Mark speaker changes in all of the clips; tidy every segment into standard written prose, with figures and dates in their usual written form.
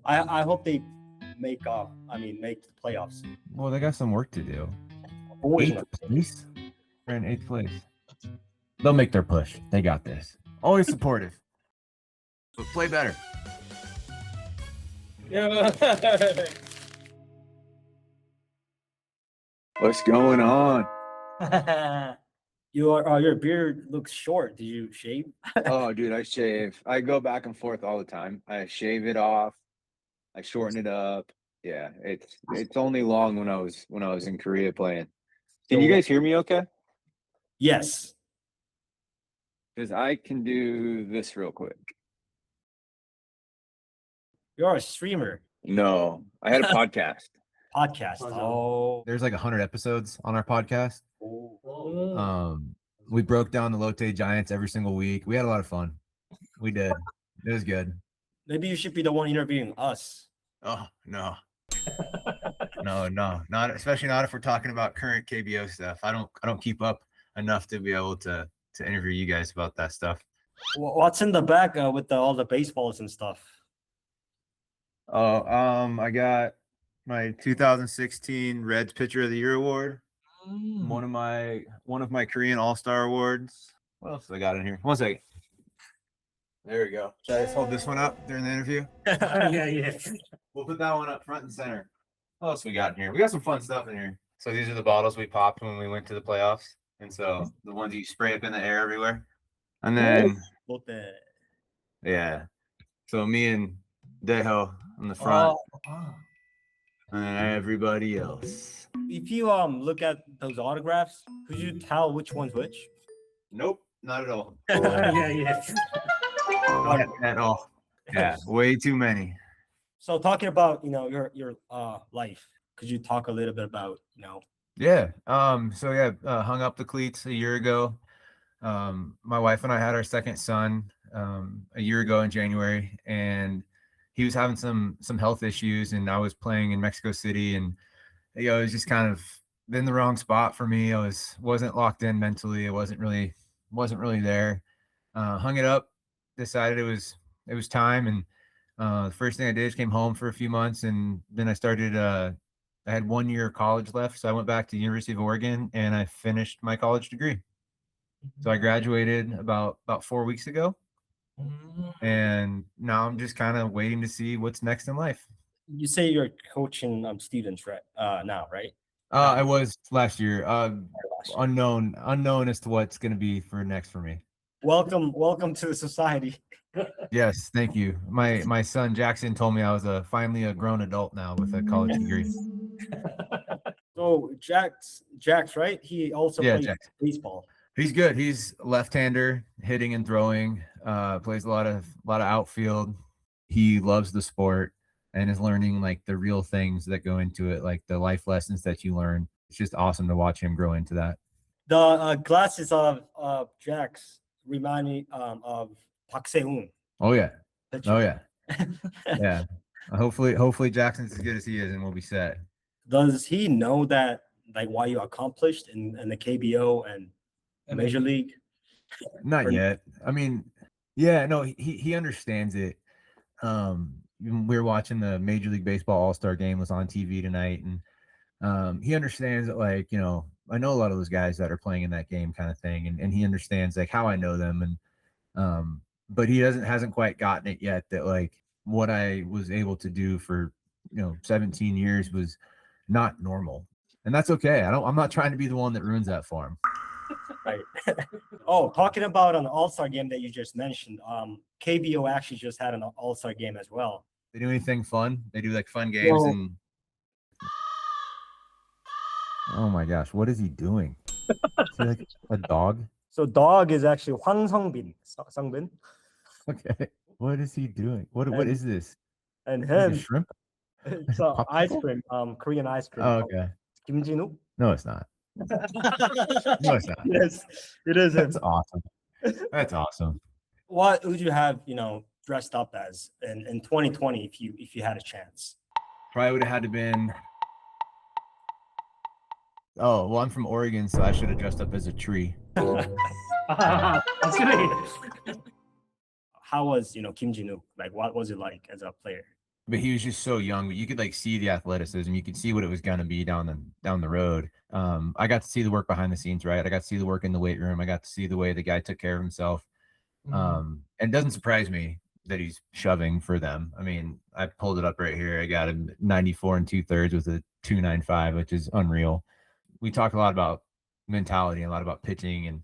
Speaker 1: I hope they make the playoffs.
Speaker 2: Well, they got some work to do.
Speaker 1: Eighth
Speaker 2: place? They're in 8th place. They'll make their push. They got this. Always supportive. But play better.
Speaker 1: Yeah.
Speaker 3: What's going on?
Speaker 1: Your beard looks short. Did you shave?
Speaker 3: Oh, dude, I shave. I go back and forth all the time. I shave it off. I shorten it up. Yeah, it's only long when I was in Korea playing. Can you guys hear me okay?
Speaker 1: Yes.
Speaker 3: Because I can do this real quick.
Speaker 1: You're a streamer.
Speaker 3: No, I had a podcast.
Speaker 1: Podcast. Oh.
Speaker 2: There's like 100 episodes on our podcast.
Speaker 1: Oh.
Speaker 2: We broke down the Lotte Giants every single week. We had a lot of fun. We did. It was good.
Speaker 1: Maybe you should be the one interviewing us.
Speaker 2: Oh, no. No, not especially not if we're talking about current KBO stuff. I don't keep up enough to be able to interview you guys about that stuff.
Speaker 1: What's in the back with all the baseballs and stuff?
Speaker 2: Oh, I got my 2016 Reds Pitcher of the Year award. One of my Korean All-Star awards. What else I got in here? One second. There we go. Should I just hold this one up during the interview?
Speaker 1: Yeah.
Speaker 2: We'll put that one up front and center. What else we got in here? We got some fun stuff in here. So these are the bottles we popped when we went to the playoffs. And so the ones you spray up in the air everywhere. And then, yeah. So me and Deho on the front. And then everybody else.
Speaker 1: If you look at those autographs, could you tell which one's which?
Speaker 2: Nope, not at all.
Speaker 1: Yeah.
Speaker 2: Not at all. Yeah, way too many.
Speaker 1: So talking about your life, could you talk a little bit about
Speaker 2: Yeah. Hung up the cleats a year ago. My wife and I had our second son a year ago in January, and he was having some health issues, and I was playing in Mexico City, and it was just kind of in the wrong spot for me. I wasn't locked in mentally. It wasn't really there. Hung it up, decided it was time, and the first thing I did is came home for a few months, and then I started I had 1 year of college left, so I went back to University of Oregon and I finished my college degree. So I graduated about 4 weeks ago, and now I'm just kind of waiting to see what's next in life.
Speaker 1: You say you're coaching students right now, right?
Speaker 2: I was last year. Unknown as to what's going to be for next for me.
Speaker 1: Welcome to the society.
Speaker 2: Yes, thank you. My son Jackson told me I was finally a grown adult now with a college degree.
Speaker 1: So Jax, right? He also plays baseball.
Speaker 2: He's good. He's left-hander, hitting and throwing. Plays a lot of outfield. He loves the sport and is learning like the real things that go into it, like the life lessons that you learn. It's just awesome to watch him grow into that. The
Speaker 1: glasses of Jax remind me of Park Se-hoon.
Speaker 2: Oh yeah. Yeah. Hopefully Jackson's as good as he is, and we'll be set.
Speaker 1: Does he know that, like, what you accomplished in the KBO and Major League?
Speaker 2: Not yet. I mean, yeah, no, he understands it. We were watching the Major League Baseball All-Star game was on TV tonight, and he understands that, like, I know a lot of those guys that are playing in that game kind of thing, and he understands like how I know them, and but he hasn't quite gotten it yet that like what I was able to do for 17 years was not normal, and that's okay. I'm not trying to be the one that ruins that for him.
Speaker 1: Right. Oh, talking about an All-Star game that you just mentioned, KBO actually just had an All-Star game as well.
Speaker 2: They do anything fun? They do like fun games and. Oh my gosh, what is he doing? Is he like a dog?
Speaker 1: So dog is actually Hwang Sungbin.
Speaker 2: Okay. What is he doing? What is this?
Speaker 1: And him,
Speaker 2: like shrimp?
Speaker 1: It's ice cream, Korean ice cream.
Speaker 2: Oh, okay.
Speaker 1: Kimjinu?
Speaker 2: No, it's not. No, it's not.
Speaker 1: Yes, it is.
Speaker 2: That's awesome. That's awesome.
Speaker 1: What would you have, dressed up as in 2020 if you had a chance?
Speaker 2: Probably would have had to been. Oh, well, I'm from Oregon, so I should have dressed up as a tree.
Speaker 1: That's great. How was, Kim Jin-wook? Like, what was it like as a player?
Speaker 2: but he was just so young. But you could like see the athleticism. You could see what it was gonna be down the road. I got to see the work behind the scenes, right? I got to see the work in the weight room. I got to see the way the guy took care of himself. And it doesn't surprise me that he's shoving for them. I mean, I pulled it up right here. I got him 94 and 2/3 with a 2.95, which is unreal. We talk a lot about mentality and a lot about pitching and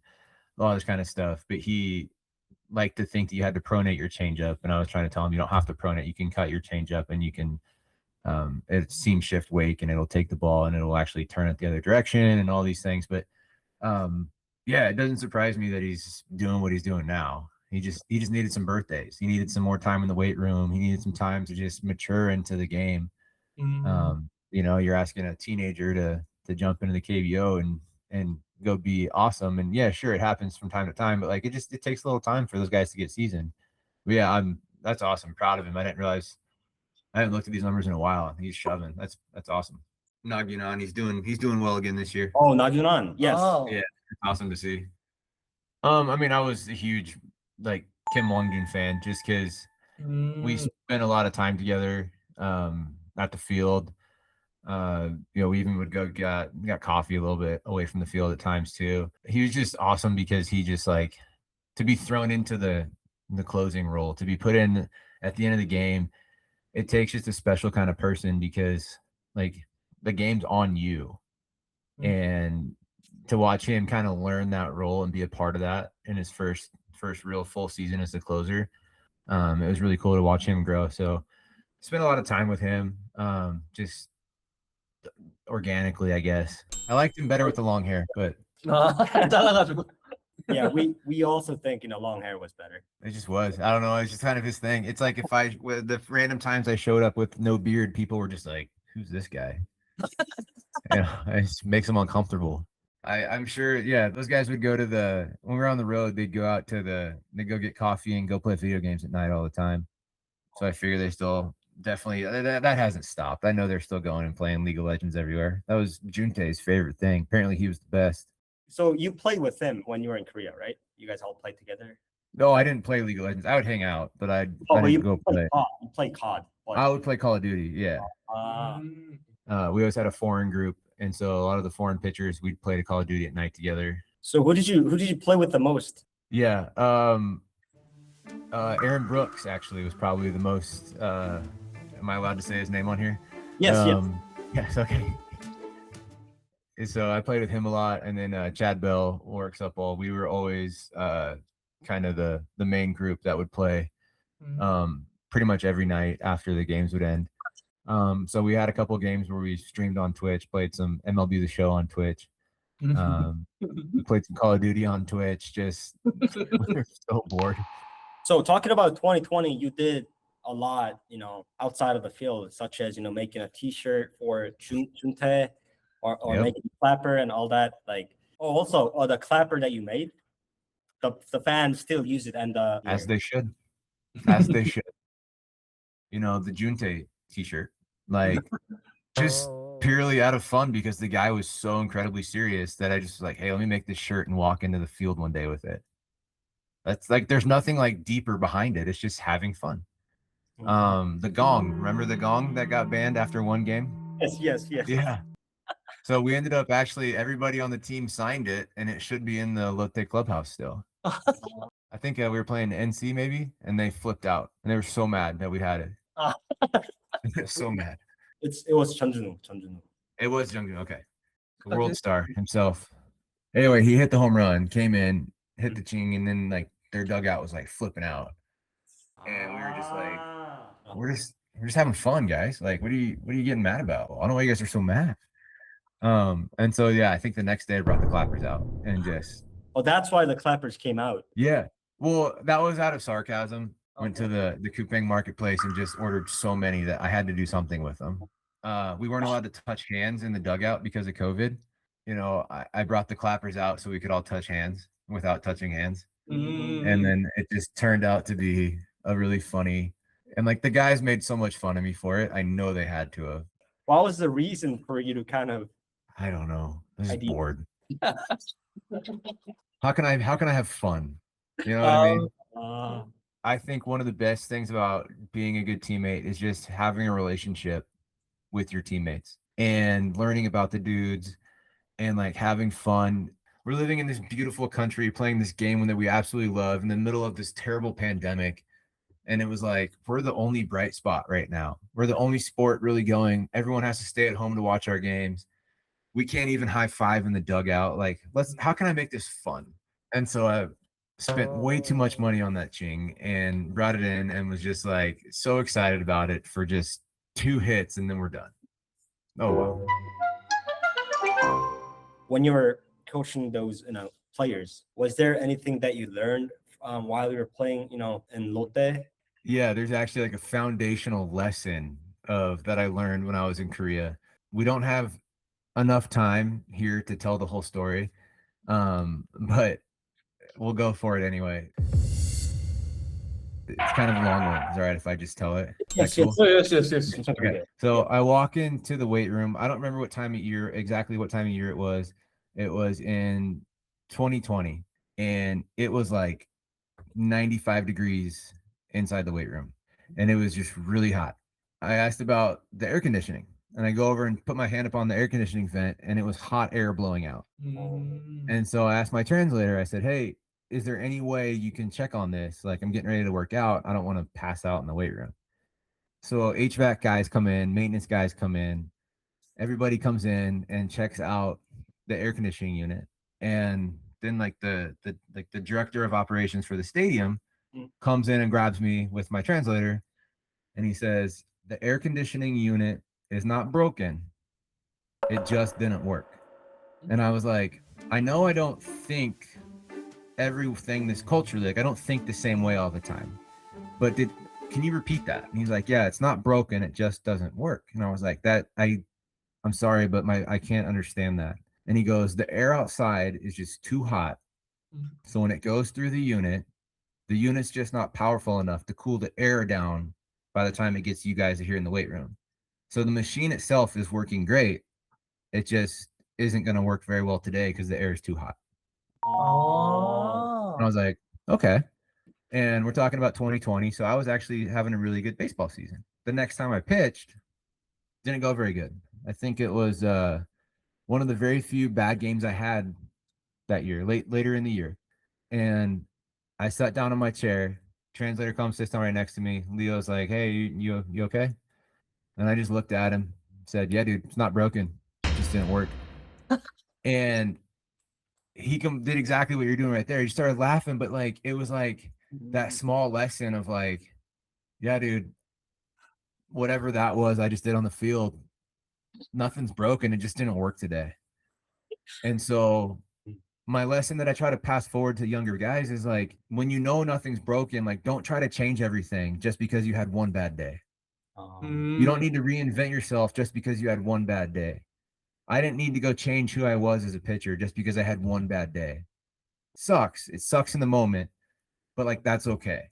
Speaker 2: all this kind of stuff, but he liked to think that you had to pronate your changeup. And I was trying to tell him you don't have to pronate. You can cut your changeup and you can it's seam shift wake and it'll take the ball and it'll actually turn it the other direction and all these things. But yeah, it doesn't surprise me that he's doing what he's doing now. He just needed some birthdays. He needed some more time in the weight room. He needed some time to just mature into the game. You know, you're asking a teenager to jump into the KBO and go be awesome. And yeah, sure, it happens from time to time, but like it takes a little time for those guys to get seasoned. But yeah, that's awesome. Proud of him. I didn't realize I haven't looked at these numbers in a while. He's shoving. That's awesome. Nagyunan, he's doing well again this year.
Speaker 1: Oh, Nagyunan. Yes.
Speaker 4: Oh.
Speaker 2: Yeah, it's awesome to see. I mean, I was a huge like Kim Longjun fan just because we spent a lot of time together at the field. You know, we even would go got coffee a little bit away from the field at times too. He was just awesome because he just like to be thrown into the closing role, to be put in at the end of the game. It takes just a special kind of person because like the game's on you. And to watch him kind of learn that role and be a part of that in his first real full season as the closer, it was really cool to watch him grow. So spent a lot of time with him, just organically, I guess. I liked him better with the long hair, but
Speaker 4: 잘라가지고.
Speaker 1: Yeah, we also think long hair was better.
Speaker 2: it just was. I don't know. It's just kind of his thing. It's like if I, with the random times I showed up with no beard, people were just like, "Who's this guy?" You know, it just makes them uncomfortable. I'm sure. Yeah, those guys would go to when we were on the road, they'd go out to they'd go get coffee and go play video games at night all the time. So I figure they still definitely that hasn't stopped. I know they're still going and playing League of Legends everywhere. That was Juntei's favorite thing. Apparently, he was the best.
Speaker 1: So you played with him when you were in Korea, right? You guys all played together.
Speaker 2: No, I didn't play League of Legends. I would hang out, but I
Speaker 1: But
Speaker 2: didn't
Speaker 1: you
Speaker 2: go
Speaker 1: played
Speaker 2: play.
Speaker 1: COD. You played COD.
Speaker 2: I would play Call of Duty. Yeah. We always had a foreign group, and so a lot of the foreign pitchers we'd play to Call of Duty at night together.
Speaker 1: So who did you play with the most?
Speaker 2: Yeah. Aaron Brooks actually was probably the most. Am I allowed to say his name on here?
Speaker 1: Yes, yes.
Speaker 2: Yes. Okay. And so I played with him a lot, and then Chad Bell, works up all. We were always kind of the main group that would play pretty much every night after the games would end. So we had a couple of games where we streamed on Twitch, played some MLB The Show on Twitch, we played some Call of Duty on Twitch. Just we were so bored.
Speaker 1: So talking about 2020, you did a lot, outside of the field, such as making a T-shirt for Juntei, or
Speaker 2: Yep.
Speaker 1: making a clapper and all that. Like, also the clapper that you made, the fans still use it, and
Speaker 2: As they should. As they should. The Juntei T-shirt, like just purely out of fun because the guy was so incredibly serious that I just was like, hey, let me make this shirt and walk into the field one day with it. That's like, there's nothing like deeper behind it. It's just having fun. The gong, remember the gong that got banned after one game?
Speaker 1: Yes.
Speaker 2: Yeah. So we ended up actually, everybody on the team signed it, and it should be in the Lotte clubhouse still. I think we were playing NC maybe, and they flipped out, and they were so mad that we had it. So mad.
Speaker 1: It was Jeonjunu.
Speaker 2: It was Jungkook. Okay, the world star himself. Anyway, he hit the home run, came in, hit the ching, and then like their dugout was like flipping out, and we were just like, we're just having fun, guys. Like, what are you getting mad about? I don't know why you guys are so mad. And so yeah, I think the next day I brought the clappers out and just.
Speaker 1: Oh, that's why the clappers came out.
Speaker 2: Yeah. Well, that was out of sarcasm. Went to the Kupang marketplace and just ordered so many that I had to do something with them. We weren't allowed to touch hands in the dugout because of COVID. I brought the clappers out so we could all touch hands without touching hands. And then it just turned out to be a really funny, and like the guys made so much fun of me for it. I know they had to have.
Speaker 1: What was the reason for you to kind of?
Speaker 2: I don't know. I was bored. How can I have fun? You know what I mean? I think one of the best things about being a good teammate is just having a relationship with your teammates and learning about the dudes and like having fun. We're living in this beautiful country, playing this game that we absolutely love in the middle of this terrible pandemic. And it was like, we're the only bright spot right now. We're the only sport really going. Everyone has to stay at home to watch our games. We can't even high five in the dugout. Like, how can I make this fun? And so I spent way too much money on that ching and brought it in and was just like so excited about it for just 2 hits and then we're done. Oh, wow.
Speaker 1: When you were coaching those, players, was there anything that you learned while you were playing, in Lotte?
Speaker 2: Yeah, there's actually like a foundational lesson that I learned when I was in Korea. We don't have enough time here to tell the whole story, but we'll go for it anyway. It's kind of a long one. Is it all right if I just tell it?
Speaker 1: Yes,
Speaker 2: Cool?
Speaker 4: yes.
Speaker 2: Okay. So I walk into the weight room. I don't remember exactly what time of year it was. It was in 2020, and it was like 95 degrees inside the weight room, and it was just really hot. I asked about the air conditioning, and I go over and put my hand up on the air conditioning vent, and it was hot air blowing out. And so I asked my translator, I said, hey, is there any way you can check on this? Like, I'm getting ready to work out. I don't want to pass out in the weight room. So HVAC guys come in, maintenance guys come in, everybody comes in and checks out the air conditioning unit. And then like the director of operations for the stadium comes in and grabs me with my translator, and he says, the air conditioning unit is not broken. It just didn't work. And I was like, I know I don't think everything this culturally, like I don't think the same way all the time, but can you repeat that? And he's like, yeah, it's not broken, it just doesn't work. And I was like, I'm sorry, but I can't understand that. And he goes, the air outside is just too hot, so when it goes through the unit's just not powerful enough to cool the air down by the time it gets you guys here in the weight room. So the machine itself is working great, it just isn't going to work very well today because the air is too hot. And I was like, okay. And we're talking about 2020. So I was actually having a really good baseball season. The next time I pitched, didn't go very good. I think it was one of the very few bad games I had that year, later in the year. And I sat down in my chair. Translator comes, sits down right next to me. Leo's like, hey, you okay? And I just looked at him, said, yeah, dude, it's not broken. It just didn't work. And he did exactly what you're doing right there. He started laughing, but like it was like that small lesson of like, yeah, dude, whatever that was I just did on the field, nothing's broken. It just didn't work today. And so my lesson that I try to pass forward to younger guys is like, when you know nothing's broken, like don't try to change everything just because you had one bad day. You don't need to reinvent yourself just because you had one bad day. I didn't need to go change who I was as a pitcher just because I had one bad day. It sucks in the moment, but like that's okay.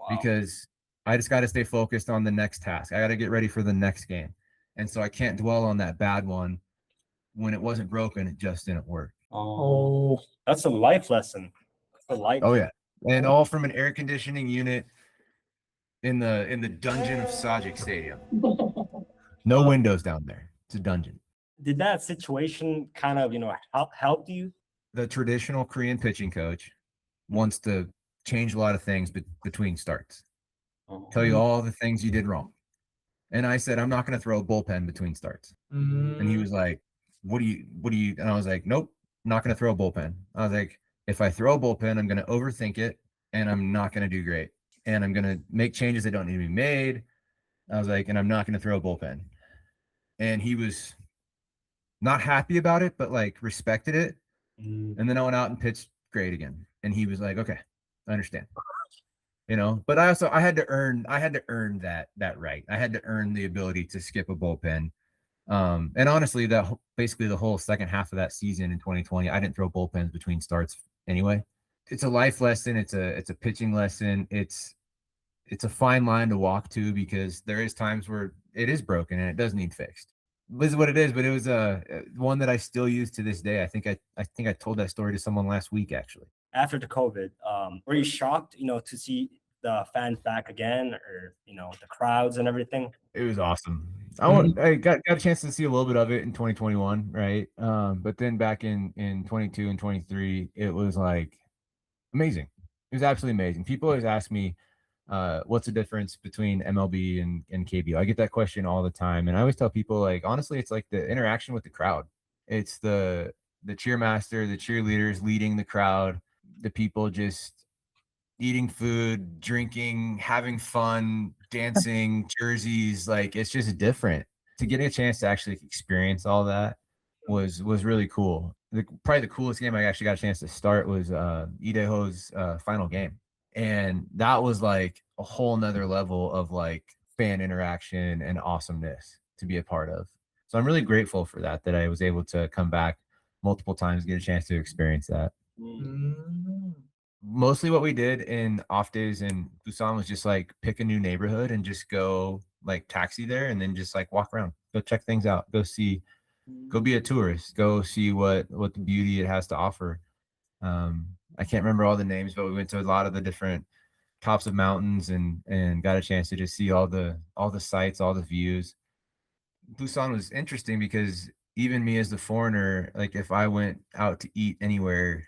Speaker 2: Because I just got to stay focused on the next task. I got to get ready for the next game. And so I can't dwell on that bad one. When it wasn't broken, it just didn't work.
Speaker 1: Oh, that's a life lesson.
Speaker 2: Oh yeah. And all from an air conditioning unit in the dungeon of Sajik Stadium. No windows down there. It's a dungeon.
Speaker 1: Did that situation kind of, help you?
Speaker 2: The traditional Korean pitching coach wants to change a lot of things between starts. Tell you all the things you did wrong. And I said, I'm not going to throw a bullpen between starts. And he was like, what do you, and I was like, nope, I'm not going to throw a bullpen. I was like, if I throw a bullpen, I'm going to overthink it and I'm not going to do great. And I'm going to make changes that don't need to be made. I was like, and I'm not going to throw a bullpen. And he was not happy about it, but like respected it. And then I went out and pitched great again. And he was like, okay, I understand. But I had to earn that right. I had to earn the ability to skip a bullpen. And honestly, basically the whole second half of that season in 2020, I didn't throw bullpens between starts anyway. It's a life lesson. It's a pitching lesson. It's a fine line to walk to because there is times where it is broken and it does need fixed. This is what it is, but it was one that I still use to this day. I think I told that story to someone last week, actually.
Speaker 1: After the COVID, were you shocked, to see the fans back again, or the crowds and everything?
Speaker 2: It was awesome. I got a chance to see a little bit of it in 2021, right? But then back in 22 and 23, it was like amazing. It was absolutely amazing. People always ask me, what's the difference between MLB and KBO? I get that question all the time, and I always tell people, like, honestly, it's like the interaction with the crowd. It's the cheermaster, the cheerleaders leading the crowd, the people just eating food, drinking, having fun, dancing, jerseys. Like, it's just different. To get a chance to actually experience all that was really cool. Probably the coolest game I actually got a chance to start was Ideho's final game. And that was like a whole nother level of like fan interaction and awesomeness to be a part of. So I'm really grateful for that I was able to come back multiple times, get a chance to experience that. Mostly what we did in off days in Busan was just like pick a new neighborhood and just go like taxi there and then just like walk around, go check things out, go be a tourist, go see what the beauty it has to offer. I can't remember all the names, but we went to a lot of the different tops of mountains and got a chance to just see all the sights, all the views. Busan was interesting because even me as the foreigner, like if I went out to eat anywhere,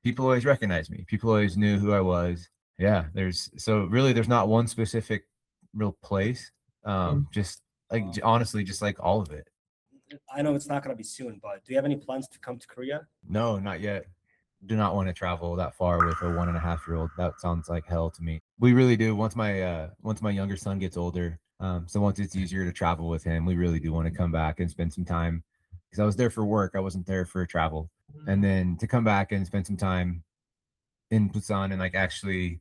Speaker 2: people always recognized me. People always knew who I was. Yeah, there's not one specific real place. Just like honestly, just like all of it.
Speaker 1: I know it's not going to be soon, but do you have any plans to come to Korea?
Speaker 2: No, not yet. Do not want to travel that far with a 1.5-year-old. That sounds like hell to me. We really do. Once my younger son gets older, so once it's easier to travel with him, we really do want to come back and spend some time. Because I was there for work, I wasn't there for travel. And then to come back and spend some time in Busan and like actually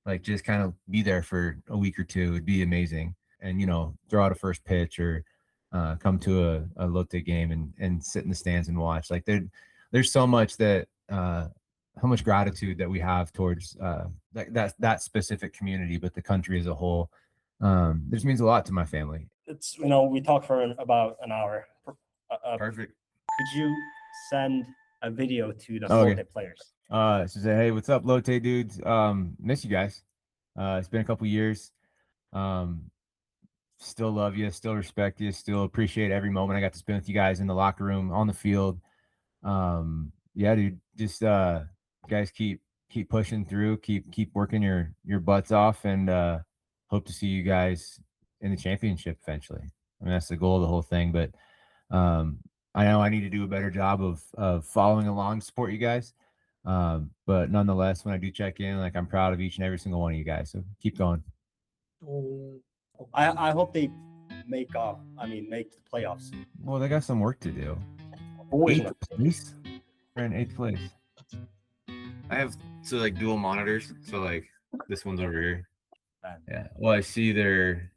Speaker 2: like just kind of be there for a week or two would be amazing. And throw out a first pitch or come to a Lotte game and sit in the stands and watch. Like there's so much that how much gratitude that we have towards that specific community, but the country as a whole. This means a lot to my family.
Speaker 1: It's we talked for about an hour.
Speaker 2: Perfect.
Speaker 1: Could you send a video to the
Speaker 2: Okay.
Speaker 1: Lotte players?
Speaker 2: So say, hey, what's up, Lotte dudes? Miss you guys. It's been a couple years. Still love you, still respect you, still appreciate every moment I got to spend with you guys in the locker room, on the field. Yeah, dude, just guys keep pushing through, keep working your butts off, and hope to see you guys in the championship eventually. I mean, that's the goal of the whole thing, but I know I need to do a better job of following along to support you guys. But nonetheless, when I do check in, like I'm proud of each and every single one of you guys. So keep going.
Speaker 1: I hope they make the playoffs.
Speaker 2: Well, they got some work to do.
Speaker 1: Always
Speaker 2: 8th place? We're in 8th place. I have like dual monitors, so like this one's over here. Yeah. Well, I see they're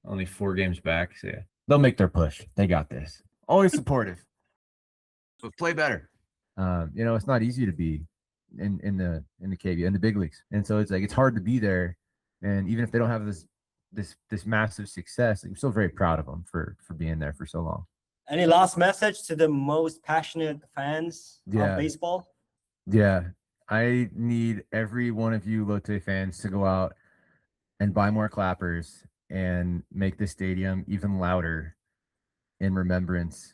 Speaker 2: only 4 games back, so yeah. They'll make their push. They got this. Always supportive. But play better. It's not easy to be in the KBO, in the big leagues. And so it's like it's hard to be there. And even if they don't have this massive success, I'm still very proud of them for being there for so long.
Speaker 1: Any last message to the most passionate fans of baseball?
Speaker 2: Yeah. I need every one of you Lotte fans to go out and buy more clappers and make the stadium even louder in remembrance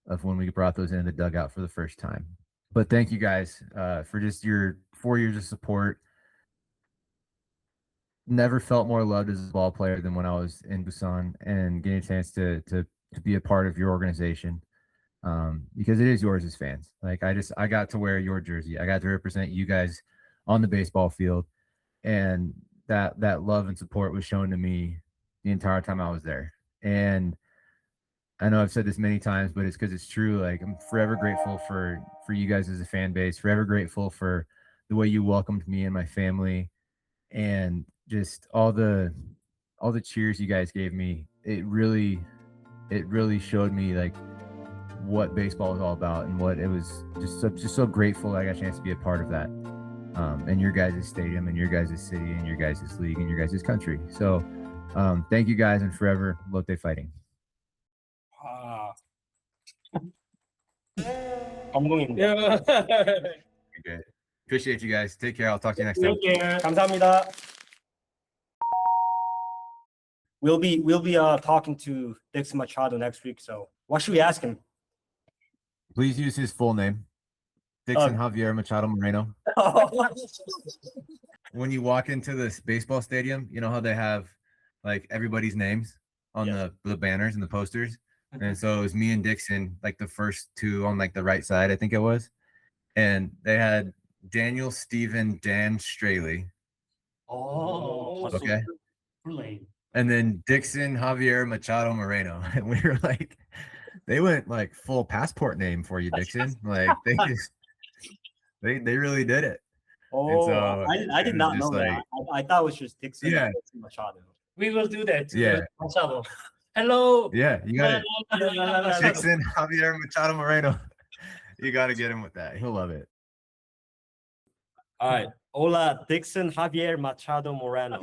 Speaker 2: of when we brought those into the dugout for the first time. But thank you guys for just your 4 years of support. Never felt more loved as a ball player than when I was in Busan and getting a chance to be a part of your organization, because it is yours as fans. Like I got to wear your jersey. I got to represent you guys on the baseball field, and that love and support was shown to me the entire time I was there. And I know I've said this many times, but it's because it's true. Like I'm forever grateful for you guys as a fan base, forever grateful for the way you welcomed me and my family, and just all the cheers you guys gave me. It really showed me like what baseball is all about, and what it was just so grateful I got a chance to be a part of that. And your guys' stadium, and your guys' city, and your guys' league, and your guys' country. So thank you guys, and forever Lotte fighting.
Speaker 1: 감동입니다.
Speaker 2: Okay. Appreciate you guys. Take care. I'll talk to you next time.
Speaker 4: Take care.
Speaker 1: 감사합니다. We'll be talking to Dixon Machado next week. So what should we ask him?
Speaker 2: Please use his full name, Dixon Javier Machado Moreno. When you walk into this baseball stadium, you know how they have like everybody's names on the banners and the posters. And so it was me and Dixon, like the first two on like the right side, I think it was. And they had Daniel Steven Dan Straley.
Speaker 4: Oh,
Speaker 2: Okay.
Speaker 4: full name.
Speaker 2: And then Dixon Javier Machado Moreno. And we were like, they went like full passport name for you, Dixon. Like they just they really did it.
Speaker 1: Oh,
Speaker 2: so
Speaker 1: I did
Speaker 2: it was
Speaker 1: not
Speaker 2: just
Speaker 1: know that. I thought it was just Dixon.
Speaker 2: Yeah.
Speaker 1: and Dixon Machado.
Speaker 4: We will do that.
Speaker 2: Yeah.
Speaker 4: Machado. Hello.
Speaker 2: Yeah, you got it.
Speaker 4: Machado.
Speaker 2: Dixon Javier Machado Moreno. You got to get him with that. He'll love it.
Speaker 1: All right. Hola, Dixon Javier Machado Moreno.